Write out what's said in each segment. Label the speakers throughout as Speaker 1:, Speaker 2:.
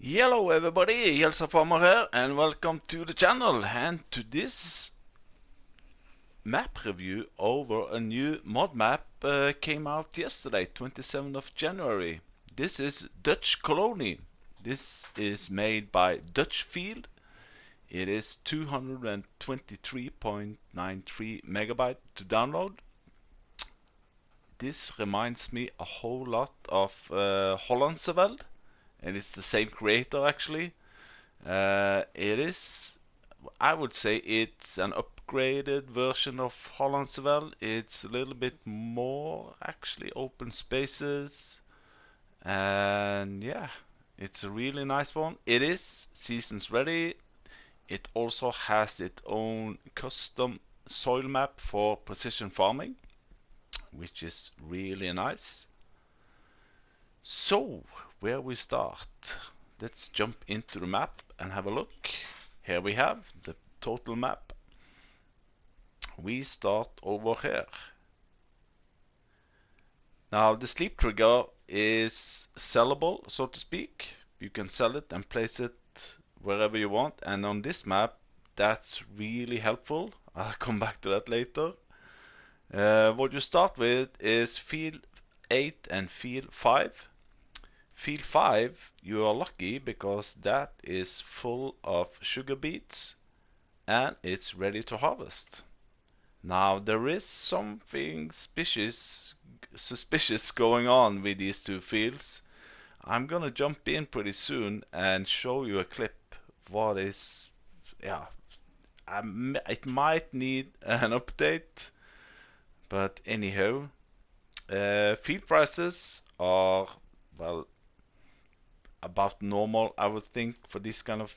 Speaker 1: Hello everybody, Jelsa Farmer here and welcome to the channel and to this map review over a new mod map came out yesterday, 27th of January. This is Dutchcolony. This is made by Dutch Field. It is 223.93 megabyte to download. This reminds me a whole lot of Hollandseveld, and it's the same creator actually. It is, I would say it's an upgraded version of Hollandseveld. It's a little bit more actually open spaces, and yeah, it's a really nice one. It is seasons ready. It also has its own custom soil map for precision farming, which is really nice. So, where we start? Let's jump into the map and have a look. Here we have the total map. We start over here. Now the sleep trigger is sellable, so to speak. You can sell it and place it wherever you want, and on this map that's really helpful. I'll come back to that later. What you start with is field 8 and field 5. Field 5, you are lucky because that is full of sugar beets and it's ready to harvest. Now there is something suspicious going on with these two fields. I'm gonna jump in pretty soon and show you a clip. What is, yeah, it might need an update, but anyhow, field prices are, well, about normal, I would think, for this kind of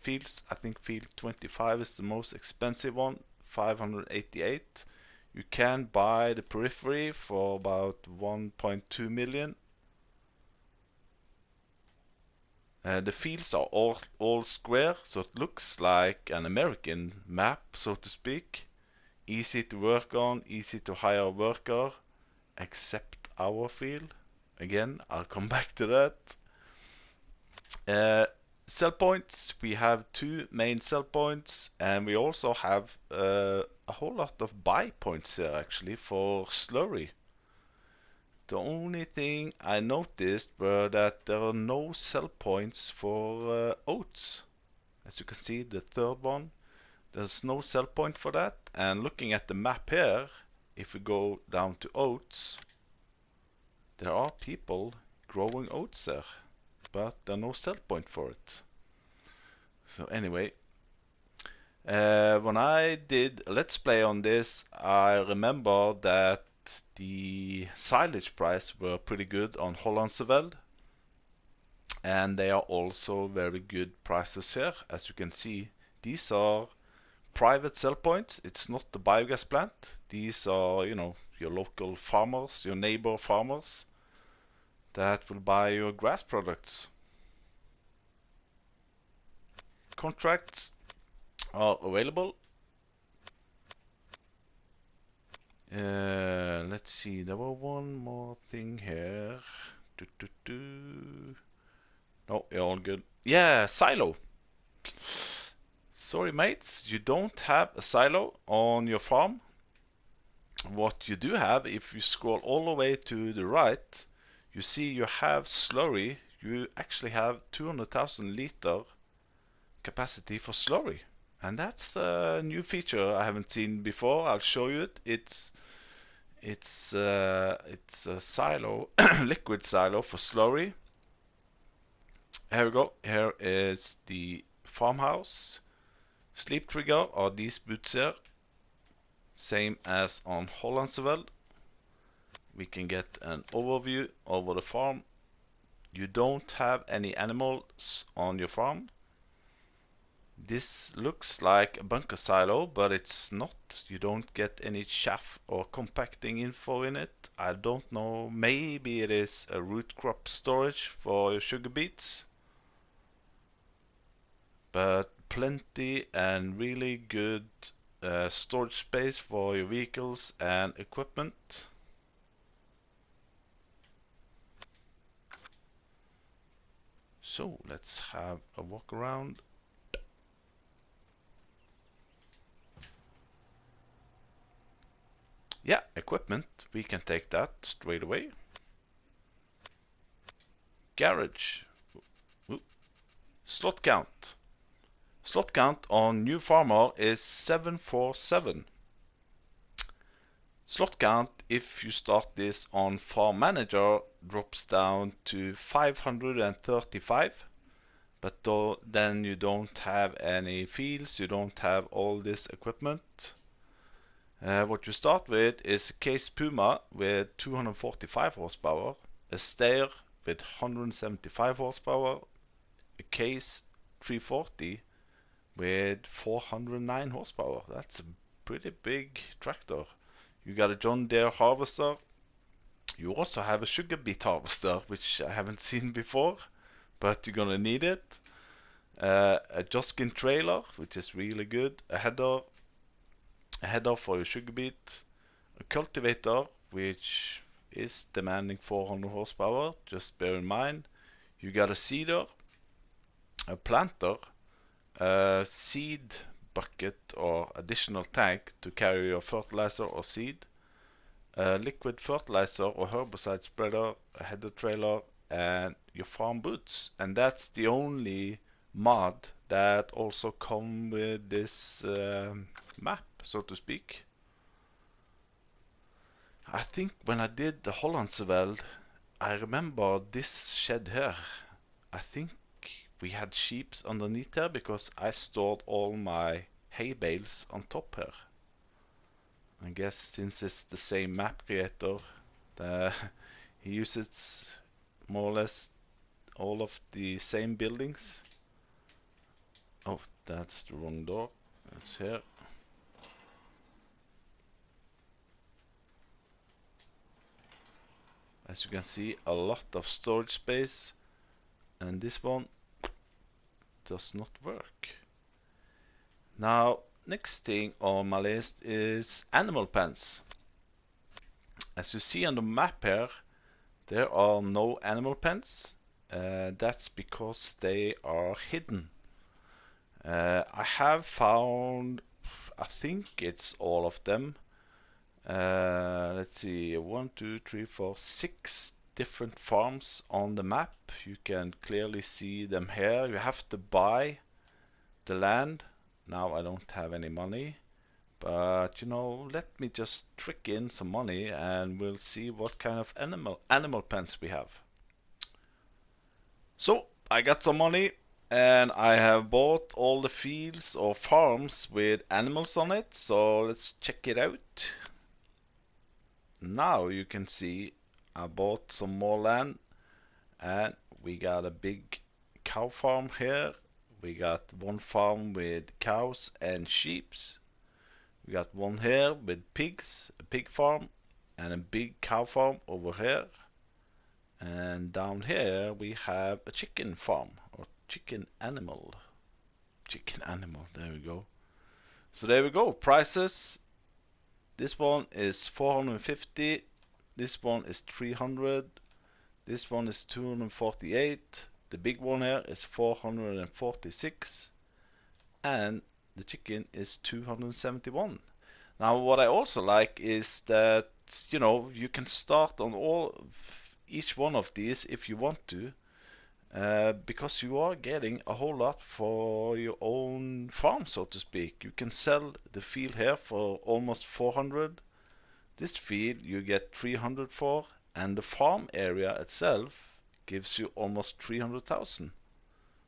Speaker 1: fields. I think field 25 is the most expensive one, 588. You can buy the periphery for about 1.2 million. The fields are all square, so it looks like an American map, so to speak. Easy to work on, easy to hire a worker, except our field. Again, I'll come back to that. Sell points, we have two main sell points, and we also have a whole lot of buy points here actually for slurry. The only thing I noticed were that there are no sell points for oats. As you can see, the third one, there's no sell point for that. And looking at the map here, if we go down to oats, there are people growing oats there, but there are no sell point for it. So anyway, when I did a let's play on this, I remember that the silage price were pretty good on Hollandseveld, and they are also very good prices here. As you can see, these are private sell points. It's not the biogas plant. These are, you know, your local farmers, your neighbor farmers that will buy your grass products. Contracts are available. Let's see, there was one more thing here. No, you're all good. Yeah, silo. Sorry mates, you don't have a silo on your farm. What you do have, if you scroll all the way to the right, you see you have slurry. You actually have 200,000 liter capacity for slurry. And that's a new feature I haven't seen before. I'll show you it. It's a silo, liquid silo for slurry. Here we go. Here is the farmhouse. Sleep trigger are these boots here. Same as on Hollandseveld. We can get an overview over the farm. You don't have any animals on your farm. This looks like a bunker silo, but it's not. You don't get any chaff or compacting info in it. I don't know, maybe it is a root crop storage for your sugar beets. But plenty and really good storage space for your vehicles and equipment. So let's have a walk around. Yeah, equipment, we can take that straight away. Garage. Ooh. Slot count. Slot count on new farmer is 747. Slot count, if you start this on Farm Manager, drops down to 535. But then you don't have any fields, you don't have all this equipment. What you start with is a Case Puma with 245 horsepower, a Steyr with 175 horsepower, a Case 340 with 409 horsepower. That's a pretty big tractor. You got a John Deere harvester. You also have a sugar beet harvester, which I haven't seen before, but you're gonna need it. A Joskin trailer, which is really good. A header for your sugar beet. A cultivator, which is demanding 400 horsepower. Just bear in mind. You got a seeder, a planter, a seed bucket or additional tank to carry your fertilizer or seed, a liquid fertilizer or herbicide spreader, a header trailer, and your farm boots. And that's the only mod that also come with this map, so to speak. I think when I did the Hollandsveld, I remember this shed here. I think we had sheeps underneath here because I stored all my hay bales on top here. I guess since it's the same map creator, he uses more or less all of the same buildings. Oh, that's the wrong door. It's here. As you can see, a lot of storage space, and this one does not work. Now, next thing on my list is animal pens. As you see on the map here, there are no animal pens. That's because they are hidden. I have found, I think it's all of them. Let's see, 1, 2, 3, 4, 6 different farms on the map. You can clearly see them here. You have to buy the land. Now I don't have any money, but you know, let me just trick in some money and we'll see what kind of animal pens we have. So I got some money and I have bought all the fields or farms with animals on it, so let's check it out. Now you can see I bought some more land and we got a big cow farm here. We got one farm with cows and sheeps. We got one here with pigs, a pig farm, and a big cow farm over here. And down here we have a chicken farm, or chicken animal. Chicken animal, there we go. So there we go, prices. This one is 450, this one is 300, this one is 248, the big one here is 446, and the chicken is 271. Now what I also like is that, you know, you can start on each one of these if you want to, because you are getting a whole lot for your own farm, so to speak. You can sell the field here for almost 400. This field you get 300 for, and the farm area itself gives you almost 300,000.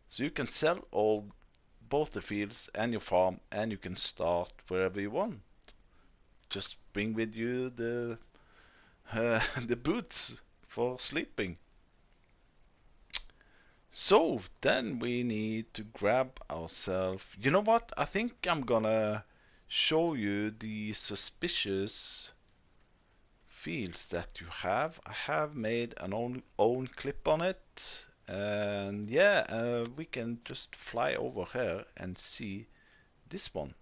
Speaker 1: So you can sell both the fields and your farm, and you can start wherever you want. Just bring with you the the boots for sleeping. So then we need to grab ourselves. You know what? I think I'm gonna show you the suspicious fields that you have. I have made an own clip on it, and yeah, we can just fly over here and see this one.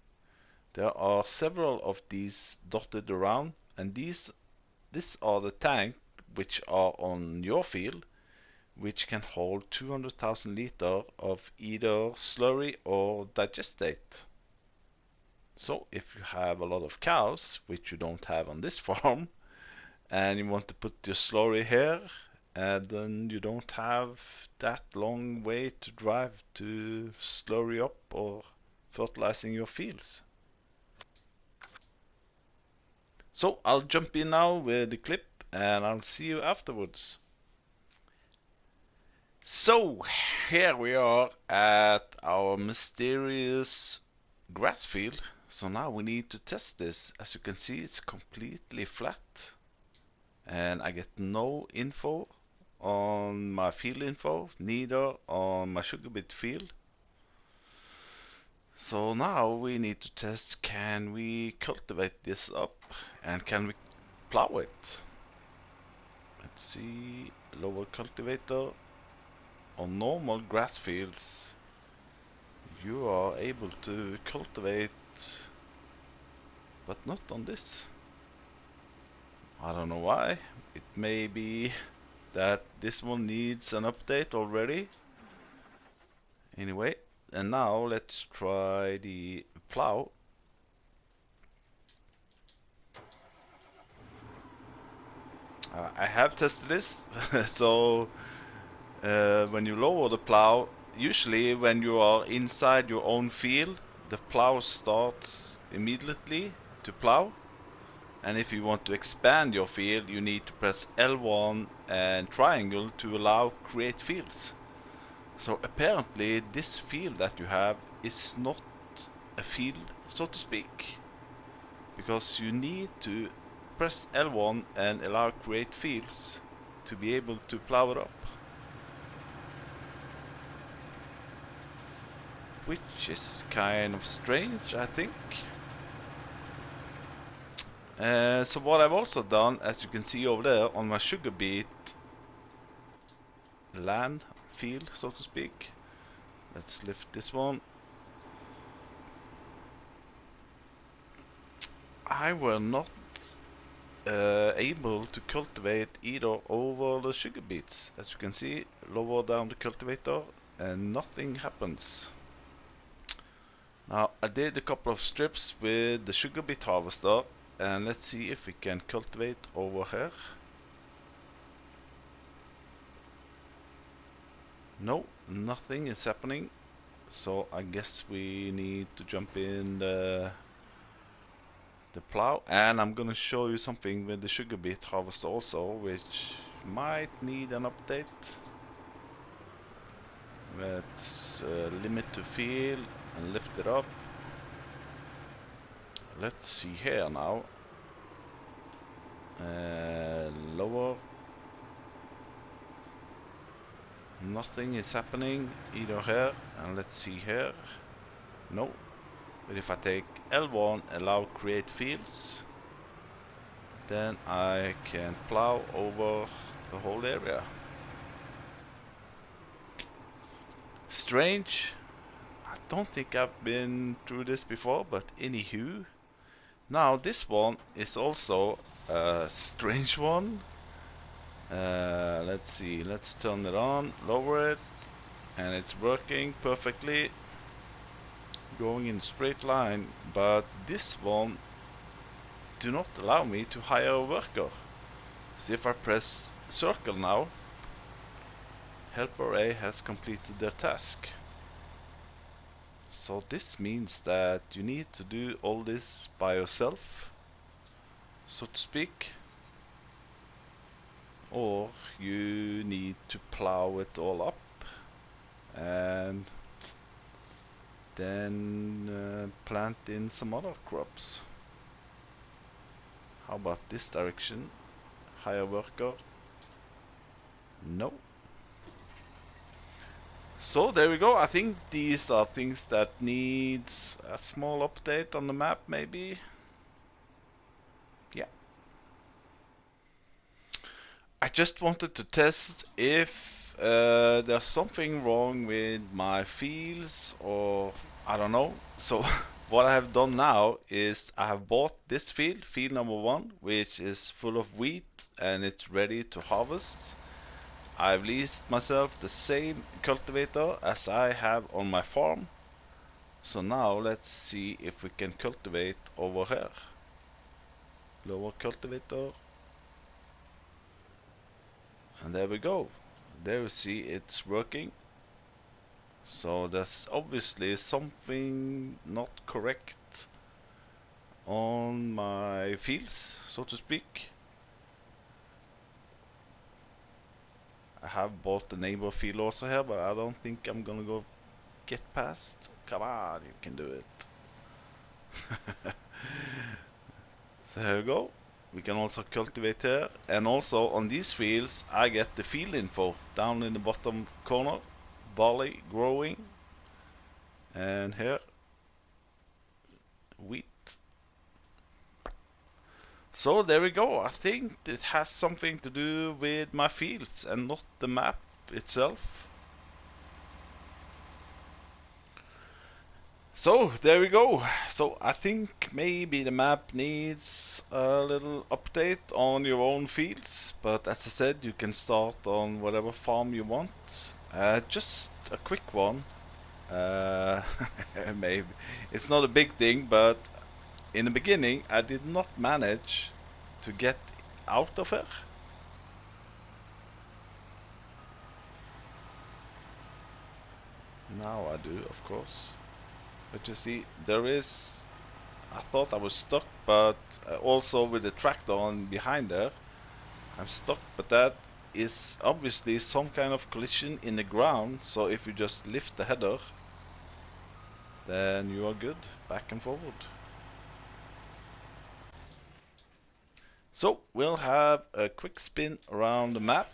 Speaker 1: There are several of these dotted around, and these are the tank which are on your field. which can hold 200,000 liters of either slurry or digestate. So if you have a lot of cows, which you don't have on this farm, and you want to put your slurry here, and then you don't have that long way to drive to slurry up or fertilizing your fields. So I'll jump in now with the clip and I'll see you afterwards. So here we are at our mysterious grass field. So now we need to test this. As you can see, it's completely flat and I get no info on my field info, neither on my sugar beet field. So now we need to test, can we cultivate this up and can we plow it? Let's see, lower cultivator. On normal grass fields you are able to cultivate, but not on this. I don't know why. It may be that this one needs an update already. Anyway, and now let's try the plow. I have tested this. So when you lower the plow, usually when you are inside your own field, the plow starts immediately to plow. And if you want to expand your field, you need to press L1 and triangle to allow create fields. So apparently this field that you have is not a field, so to speak, because you need to press L1 and allow create fields to be able to plow it up. Which is kind of strange, I think. So what I've also done, as you can see over there on my sugar beet land field, so to speak. Let's lift this one. I were not able to cultivate either over the sugar beets. As you can see, lower down the cultivator and nothing happens. Now I did a couple of strips with the sugar beet harvester, and let's see if we can cultivate over here. No, nothing is happening, so I guess we need to jump in the plow, and I'm gonna show you something with the sugar beet harvester also, which might need an update. Let's limit to field and lift it up. Let's see here now. Lower. Nothing is happening either here, and let's see here. No. But if I take L1, allow create fields, then I can plow over the whole area. Strange. I don't think I've been through this before, but anywho. Now this one is also a strange one. Let's see, let's turn it on, lower it, and it's working perfectly, going in a straight line, but this one do not allow me to hire a worker. So if I press circle now, helper A has completed their task. So this means that you need to do all this by yourself, so to speak, or you need to plow it all up and then plant in some other crops. How about this direction? Hire worker? No. So there we go. I think these are things that needs a small update on the map, maybe. Yeah. I just wanted to test if there's something wrong with my fields, or I don't know. So what I have done now is I have bought this field, field number 1, which is full of wheat and it's ready to harvest. I've leased myself the same cultivator as I have on my farm. So now let's see if we can cultivate over here. Lower cultivator. And there we go. There you see it's working. So there's obviously something not correct on my fields, so to speak. I have bought the neighbor field also here, but I don't think I'm gonna go get past. Come on, you can do it. So here we go. We can also cultivate here, and also on these fields I get the field info down in the bottom corner. Barley growing, and here wheat. So there we go. I think it has something to do with my fields and not the map itself. So there we go. So I think maybe the map needs a little update on your own fields, but as I said, you can start on whatever farm you want. Just a quick one. Maybe it's not a big thing, but in the beginning I did not manage to get out of here. Now I do, of course. But you see, there is... I thought I was stuck, but also with the tractor on behind there, I'm stuck. But that is obviously some kind of collision in the ground, so if you just lift the header, then you are good, back and forward. So we'll have a quick spin around the map.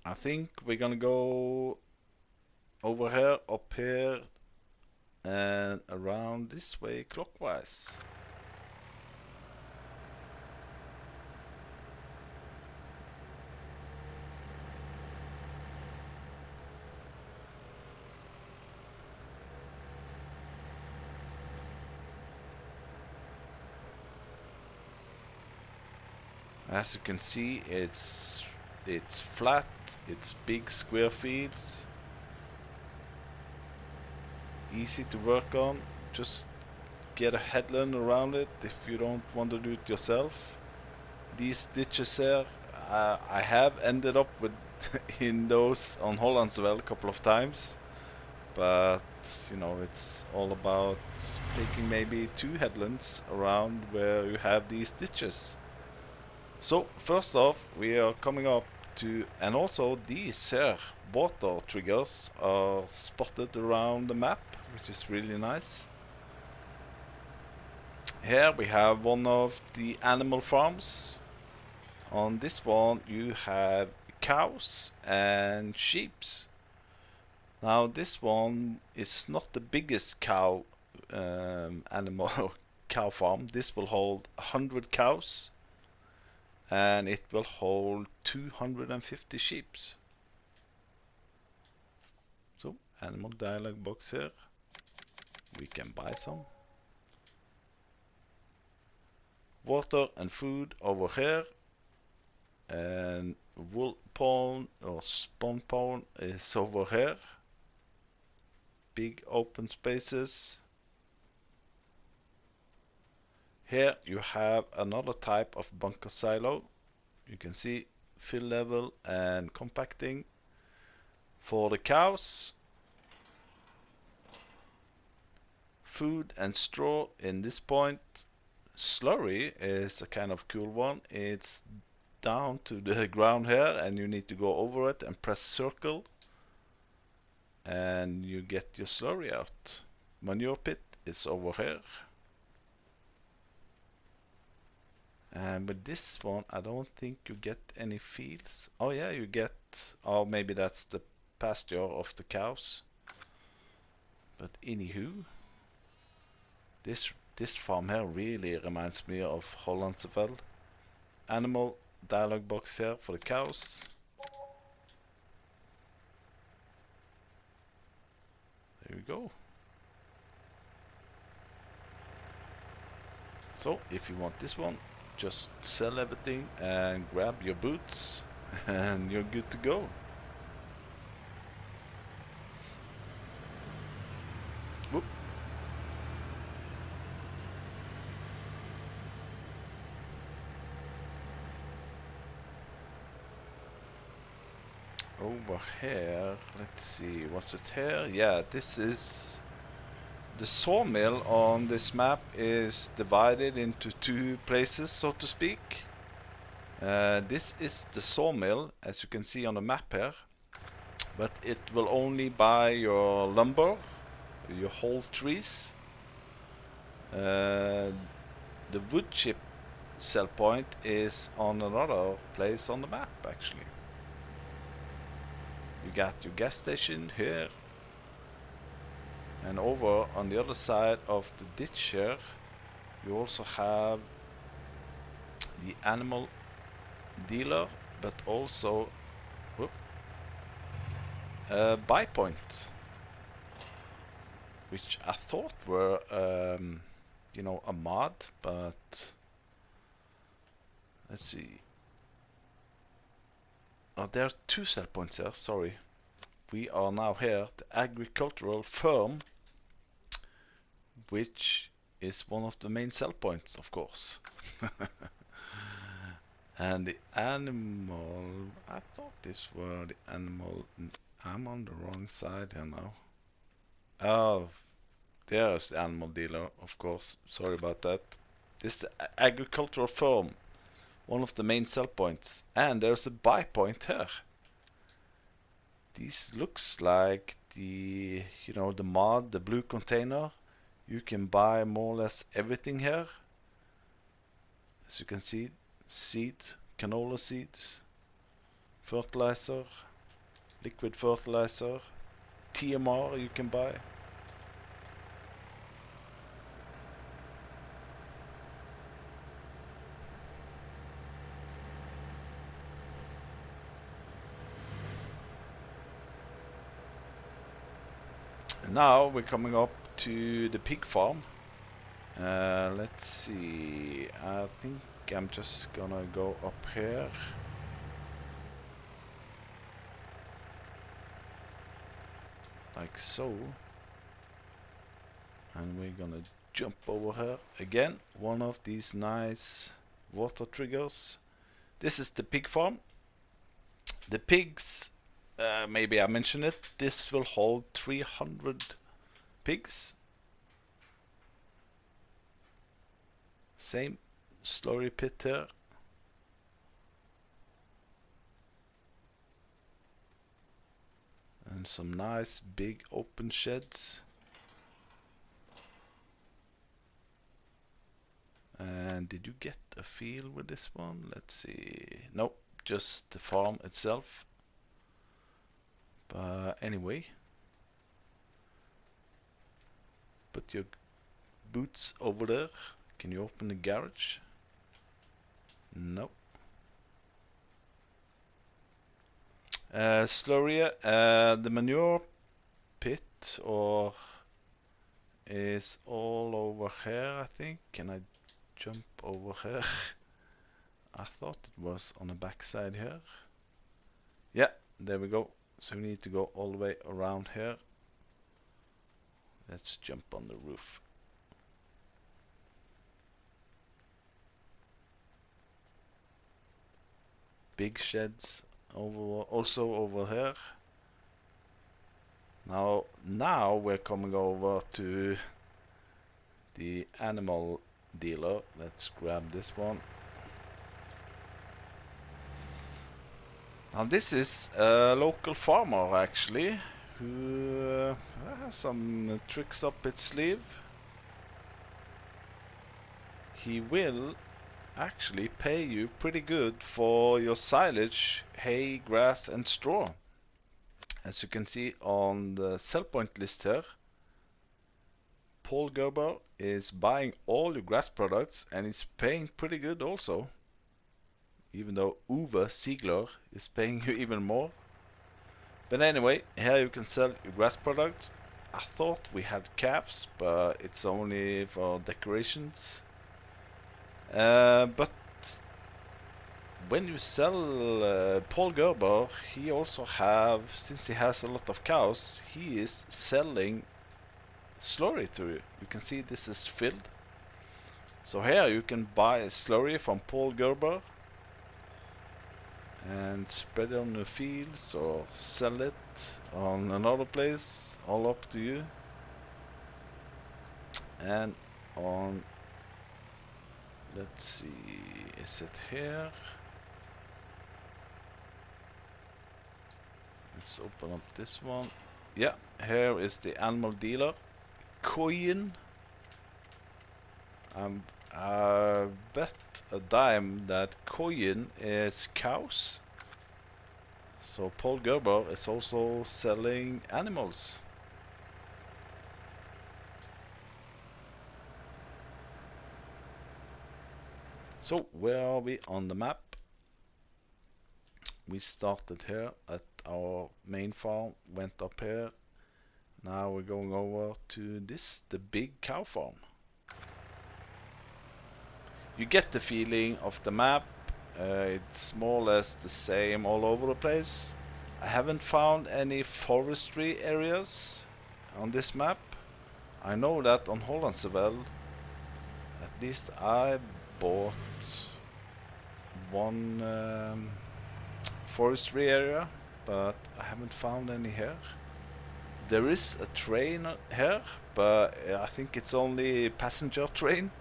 Speaker 1: I think we're gonna go over here, up here, and around this way clockwise. As you can see, it's flat, it's big square fields, easy to work on. Just get a headland around it if you don't want to do it yourself. These ditches here, I have ended up with in those on Hollandsveld a couple of times, but you know, it's all about taking maybe 2 headlands around where you have these ditches. So first off, we are coming up to, and also these here water triggers are spotted around the map, which is really nice. Here we have one of the animal farms. On this one you have cows and sheep. Now this one is not the biggest cow animal cow farm. This will hold 100 cows, and it will hold 250 sheep. So, animal dialog box here. We can buy some. Water and food over here. And wool pond or spawn pond is over here. Big open spaces. Here you have another type of bunker silo. You can see fill level and compacting. For the cows, food and straw in this point. Slurry is a kind of cool one. It's down to the ground here, and you need to go over it and press circle, and you get your slurry out. Manure pit is over here. And with this one, I don't think you get any fields. Oh yeah, you get... Oh, maybe that's the pasture of the cows. But anywho, this farm here really reminds me of Hollandsveld. Animal dialog box here for the cows. There we go. So if you want this one, just sell everything and grab your boots and you're good to go. Whoop. Over here, let's see, what's it here? Yeah, this is the sawmill on this map is divided into two places, so to speak. This is the sawmill, as you can see on the map here, but it will only buy your lumber, your whole trees. The wood chip sell point is on another place on the map, actually. You got your gas station here, and over on the other side of the ditch here, you also have the animal dealer, but also whoop, a buy point, which I thought were you know, a mod, but let's see. Oh, there are two sell points here, sorry. We are now here, the agricultural firm, which is one of the main sell points, of course. And the animal, I thought this were the animal. I'm on the wrong side here now. Oh, there's the animal dealer, of course. Sorry about that. This is the agricultural firm, one of the main sell points. And there's a buy point here. This looks like the, you know, the mod, the blue container. You can buy more or less everything here. As you can see, seed, canola seeds, fertilizer, liquid fertilizer, TMR you can buy. And now we're coming up to the pig farm. Let's see, I think I'm just gonna go up here. Like so. And we're gonna jump over here again. One of these nice water triggers. This is the pig farm. The pigs, maybe I mentioned it, this will hold 300 pigs. Same slurry pit here. And some nice big open sheds. And did you get a feel with this one? Let's see. Nope, just the farm itself. But anyway, put your boots over there. Can you open the garage? No. Slurry, the manure pit or is all over here, I think. Can I jump over here? I thought it was on the back side here. Yeah, there we go. So we need to go all the way around here. Let's jump on the roof. Big sheds also over here. Now we're coming over to the animal dealer. Let's grab this one. Now this is a local farmer actually, who has some tricks up its sleeve. He will actually pay you pretty good for your silage, hay, grass and straw. As you can see on the sell point list here, Paul Gerber is buying all your grass products and is paying pretty good also. Even though Uwe Ziegler is paying you even more. But anyway, here you can sell your grass products. I thought we had calves, but it's only for decorations. But when you sell Paul Gerber, he also have, since he has a lot of cows, he is selling slurry to you. You can see this is filled. So here you can buy a slurry from Paul Gerber and spread it on the fields or sell it on another place, all up to you. And on, let's see, is it here? Let's open up this one. Yeah, here is the animal dealer. Coin. I bet a dime that Coin is cows. So Paul Gerber is also selling animals. So where are we on the map? We started here at our main farm, went up here. Now we're going over to this, the big cow farm. You get the feeling of the map. It's more or less the same all over the place. I haven't found any forestry areas on this map. I know that on Hollandseveld, at least I bought one forestry area, but I haven't found any here. There is a train here, but I think it's only passenger train.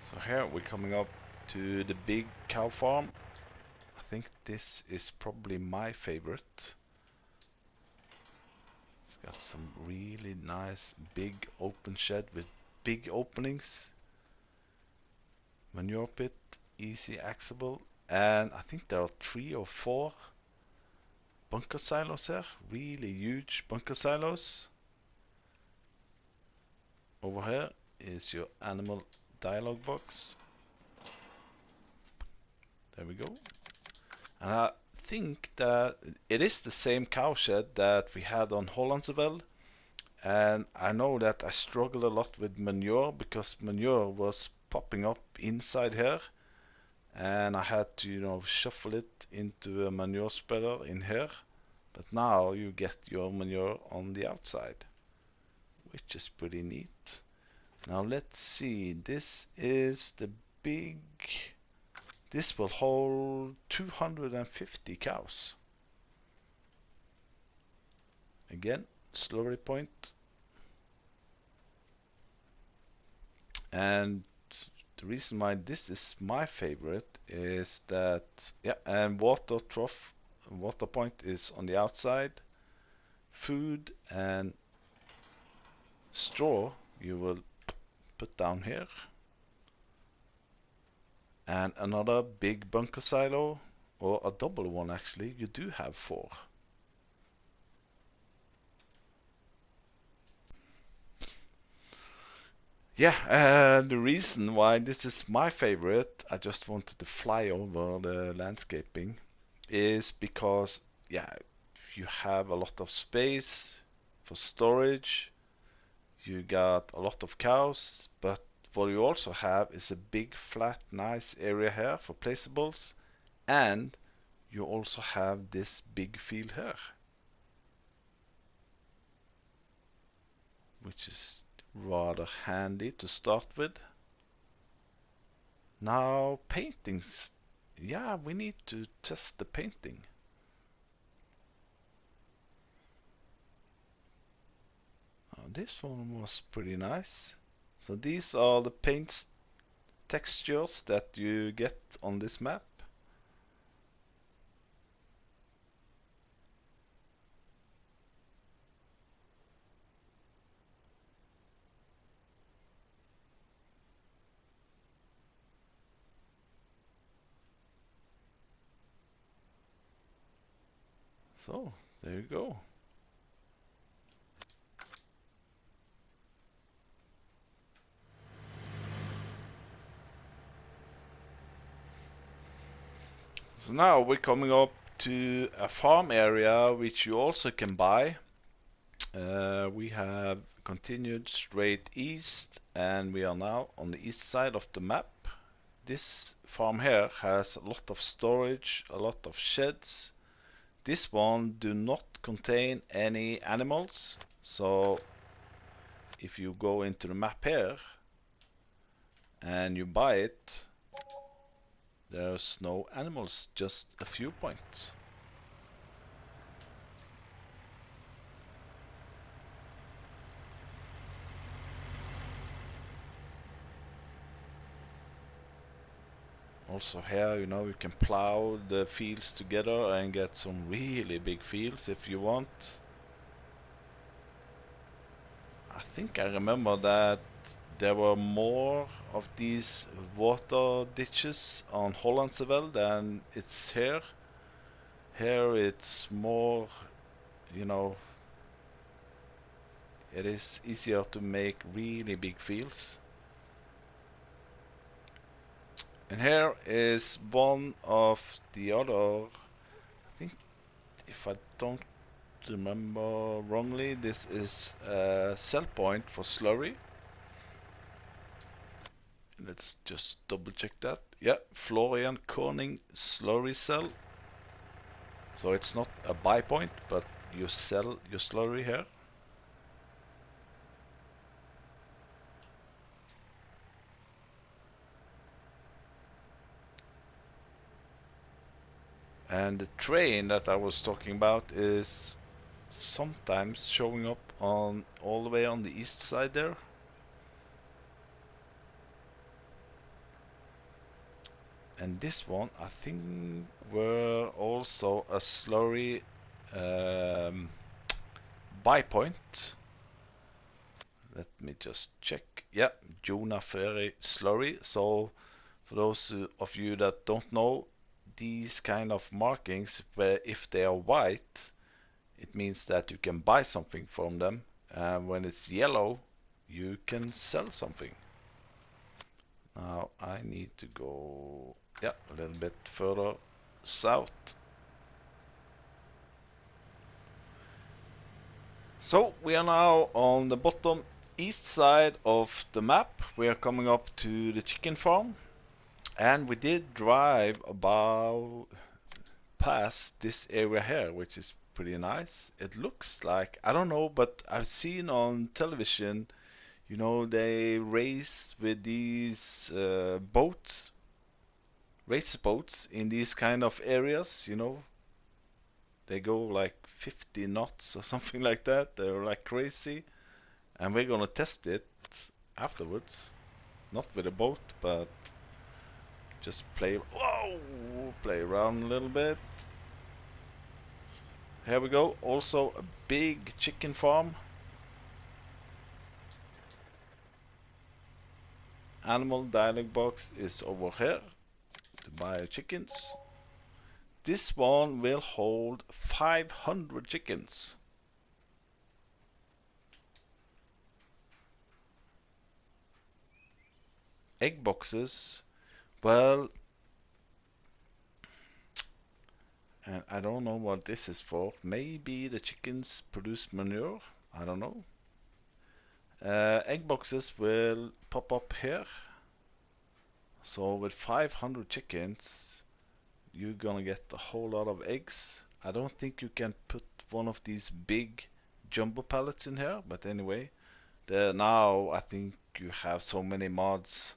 Speaker 1: So here we're coming up to the big cow farm. I think this is probably my favorite. It's got some really nice big open shed with big openings. Manure pit, easy accessible, and I think there are 3 or 4 bunker silos here. Really huge bunker silos. Over here is your animal dialog box. There we go. And I think that it is the same cow shed that we had on Hollandseveld. And I know that I struggled a lot with manure because manure was popping up inside here. And I had to, you know, shuffle it into a manure spreader in here. But now you get your manure on the outside, which is pretty neat. Now let's see, this is the big, this will hold 250 cows. Again, slurry point. And the reason why this is my favorite is that, yeah, and water trough, water point is on the outside. Food and straw you will put down here. And another big bunker silo, or a double one actually, you do have 4. Yeah, the reason why this is my favorite, I just wanted to fly over the landscaping, is because, yeah, you have a lot of space for storage, you got a lot of cows, but what you also have is a big, flat, nice area here for placeables, and you also have this big field here, which is rather handy to start with. Now, paintings. Yeah, we need to test the painting. This one was pretty nice. So these are the paint textures that you get on this map. So, there you go. So now we're coming up to a farm area which you also can buy. We have continued straight east and we are now on the east side of the map. This farm here has a lot of storage, a lot of sheds. This one do not contain any animals, so if you go into the map here and you buy it, there's no animals, just a few points. Also here, you know, you can plow the fields together and get some really big fields if you want. I think I remember that there were more of these water ditches on Hollandsewel than it's here. Here it's more, you know, it is easier to make really big fields. And here is one of the other, I think, if I don't remember wrongly, this is a sell point for slurry. Let's just double check that. Yeah, Florian Corning slurry cell. So it's not a buy point, but you sell your slurry here. And the train that I was talking about is sometimes showing up on all the way on the east side there. And this one, I think, were also a slurry buy point. Let me just check. Yeah, Jonah Ferry slurry. So for those of you that don't know, these kind of markings, where if they are white, it means that you can buy something from them. And when it's yellow, you can sell something. Now I need to go, yeah, a little bit further south. So we are now on the bottom east side of the map. We are coming up to the chicken farm. And we did drive about past this area here, which is pretty nice. It looks like, I don't know, but I've seen on television, you know, they race with these boats, race boats in these kind of areas, you know. They go like 50 knots or something like that. They're like crazy. And we're gonna test it afterwards. Not with a boat, but just play around a little bit. Here we go. Also a big chicken farm. Animal dialog box is over here to buy chickens. This one will hold 500 chickens. Egg boxes, well, and I don't know what this is for. Maybe the chickens produce manure, I don't know. Egg boxes will pop up here. So with 500 chickens, you're gonna get a whole lot of eggs. I don't think you can put one of these big jumbo pallets in here, but anyway, now I think you have so many mods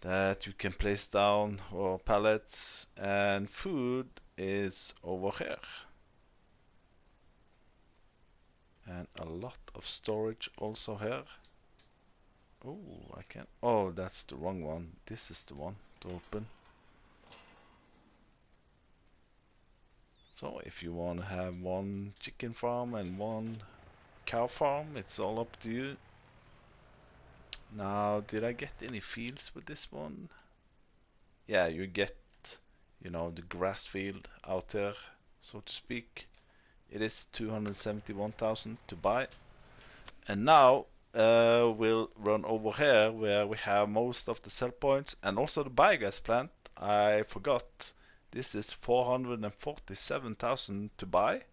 Speaker 1: that you can place down or pallets, and food is over here. And a lot of storage also here. Oh, I can't. Oh, that's the wrong one. This is the one to open. So if you want to have one chicken farm and one cow farm, it's all up to you. Now, did I get any fields with this one? Yeah, you get, you know, the grass field out there, so to speak. It is 271,000 to buy. And now we'll run over here where we have most of the sell points and also the biogas plant. I forgot This is 447,000 to buy.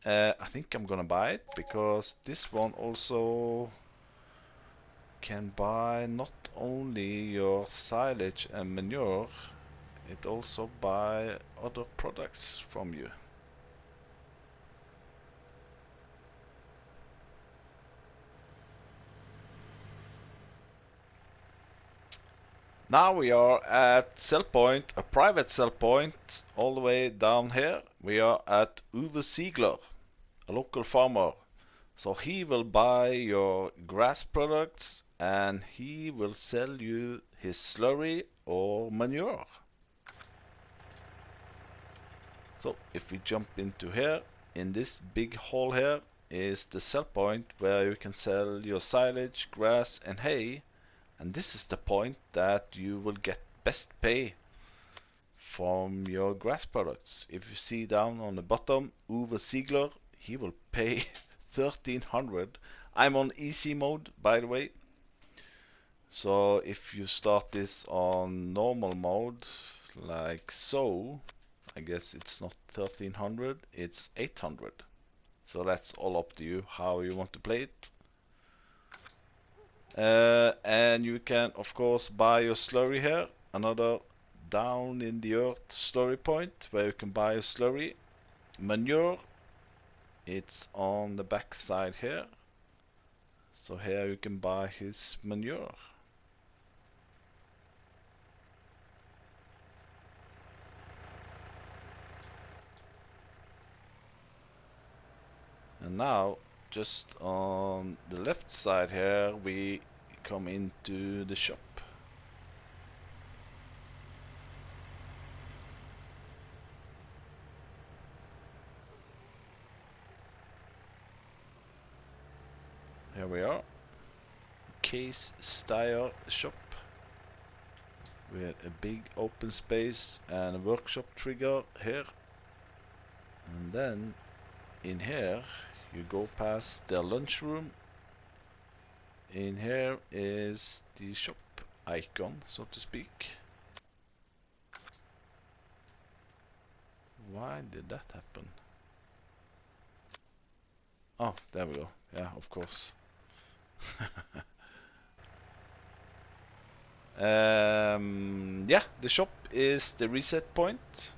Speaker 1: I think I'm gonna buy it because this one also can buy not only your silage and manure, it also buy other products from you. Now we are at sell point, a private sell point, all the way down here. We are at Uwe Ziegler, a local farmer. So he will buy your grass products and he will sell you his slurry or manure. So if we jump into here, in this big hall here is the sell point where you can sell your silage, grass and hay. And this is the point that you will get best pay from your grass products. If you see down on the bottom, Uwe Ziegler, he will pay 1300. I'm on easy mode, by the way. So if you start this on normal mode, like so, I guess it's not 1300, it's 800. So that's all up to you how you want to play it. And you can of course buy your slurry here, another down in the earth slurry point where you can buy your slurry. Manure, it's on the back side here, so here you can buy his manure. And now just on the left side here we come into the shop. Here we are, Case Steyr shop with a big open space and a workshop trigger here. And then in here you go past the lunchroom. In here is the shop icon, so to speak. Why did that happen? Oh, there we go. Yeah, of course. Yeah, the shop is the reset point.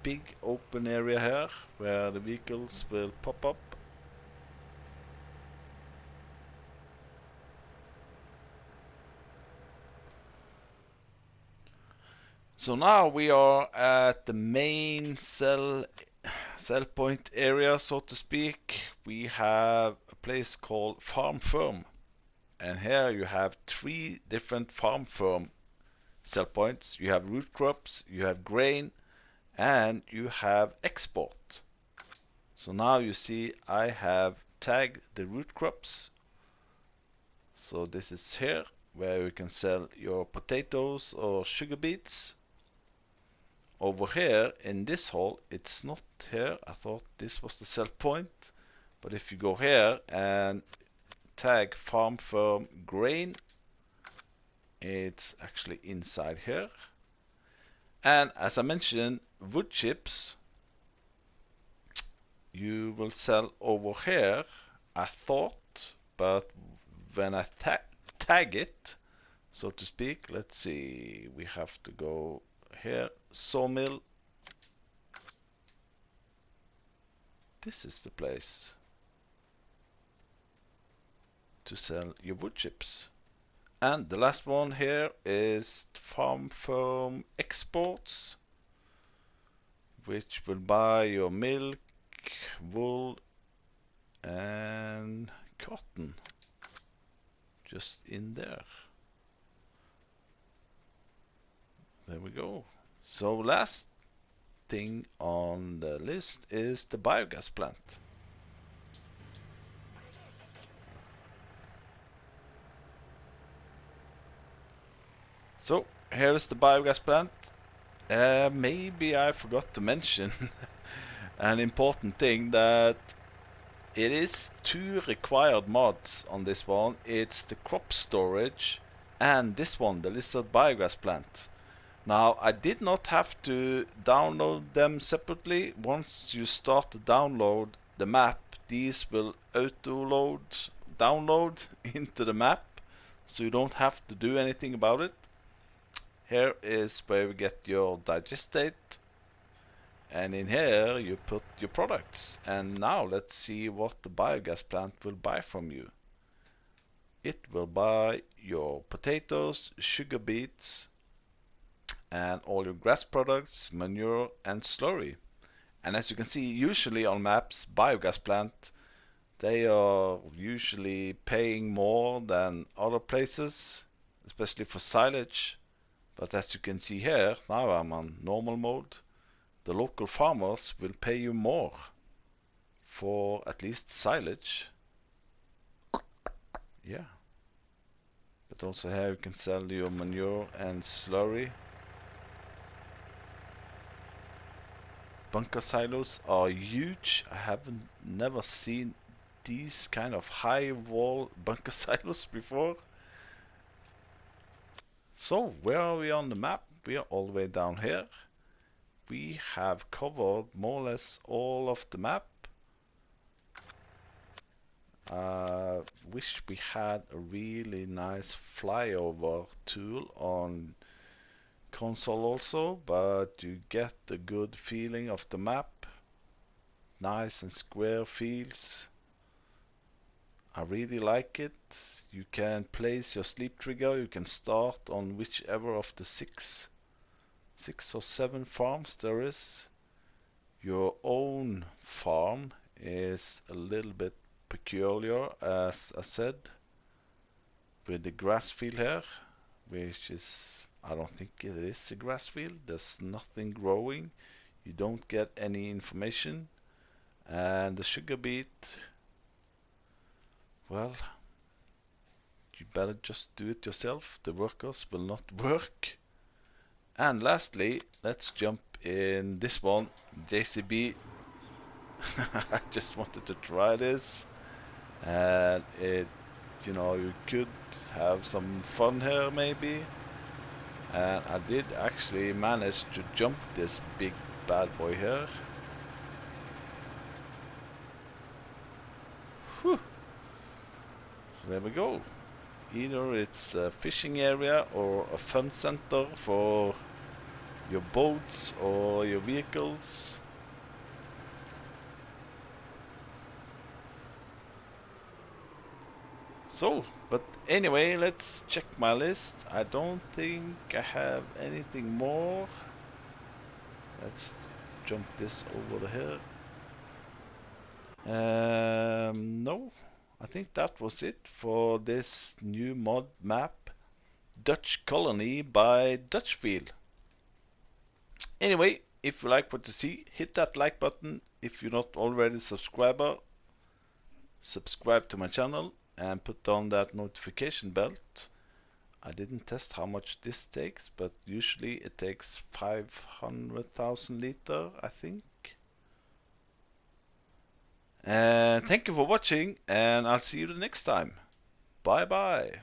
Speaker 1: Big open area here where the vehicles will pop up. So now we are at the main sell point area, so to speak. We have a place called Farm Firm, and here you have 3 different Farm Firm sell points. You have root crops, you have grain, and you have export. So now you see I have tagged the root crops. So this is here where you can sell your potatoes or sugar beets. Over here in this hall, it's not here. I thought this was the sell point, but if you go here and tag Farm Firm grain, it's actually inside here. And as I mentioned, wood chips you will sell over here, I thought, but when I tag it, so to speak, let's see, we have to go here, sawmill. This is the place to sell your wood chips. And the last one here is Farm Firm Exports, which will buy your milk, wool and cotton just in there. There we go. So last thing on the list is the biogas plant. So here is the biogas plant. Maybe I forgot to mention an important thing, that it is 2 required mods on this one. It's the crop storage and this one, the lizard biogas plant. Now, I did not have to download them separately. Once you start to download the map, these will download into the map, so you don't have to do anything about it. Here is where we get your digestate, and in here you put your products. And now let's see what the biogas plant will buy from you. It will buy your potatoes, sugar beets, and all your grass products, manure, and slurry. And as you can see, usually on maps, biogas plant, they are usually paying more than other places, especially for silage. But as you can see here, now I'm on normal mode, the local farmers will pay you more for at least silage. Yeah. But also here you can sell your manure and slurry. Bunker silos are huge. I haven't never seen these kind of high wall bunker silos before. So where are we on the map? We are all the way down here. We have covered more or less all of the map. Wish we had a really nice flyover tool on console also, but you get a good feeling of the map. Nice and square feels. I really like it. You can place your sleep trigger. You can start on whichever of the six or seven farms there is. Your own farm is a little bit peculiar, as I said, with the grass field here, which is, I don't think it is a grass field. There's nothing growing. You don't get any information. And the sugar beet, well, you better just do it yourself. The workers will not work. And lastly, let's jump in this one, JCB. I just wanted to try this, and you know, you could have some fun here maybe. And I did actually manage to jump this big bad boy here. Whew. So there we go. Either it's a fishing area or a fun center for your boats or your vehicles. So, but anyway, let's check my list. I don't think I have anything more. Let's jump this over here. No, I think that was it for this new mod map, Dutchcolony by Dutchfield. Anyway, if you like what you see, hit that like button. If you're not already a subscriber, subscribe to my channel and put on that notification belt. I didn't test how much this takes, but usually it takes 500,000 liter, I think. And thank you for watching, and I'll see you the next time. Bye bye.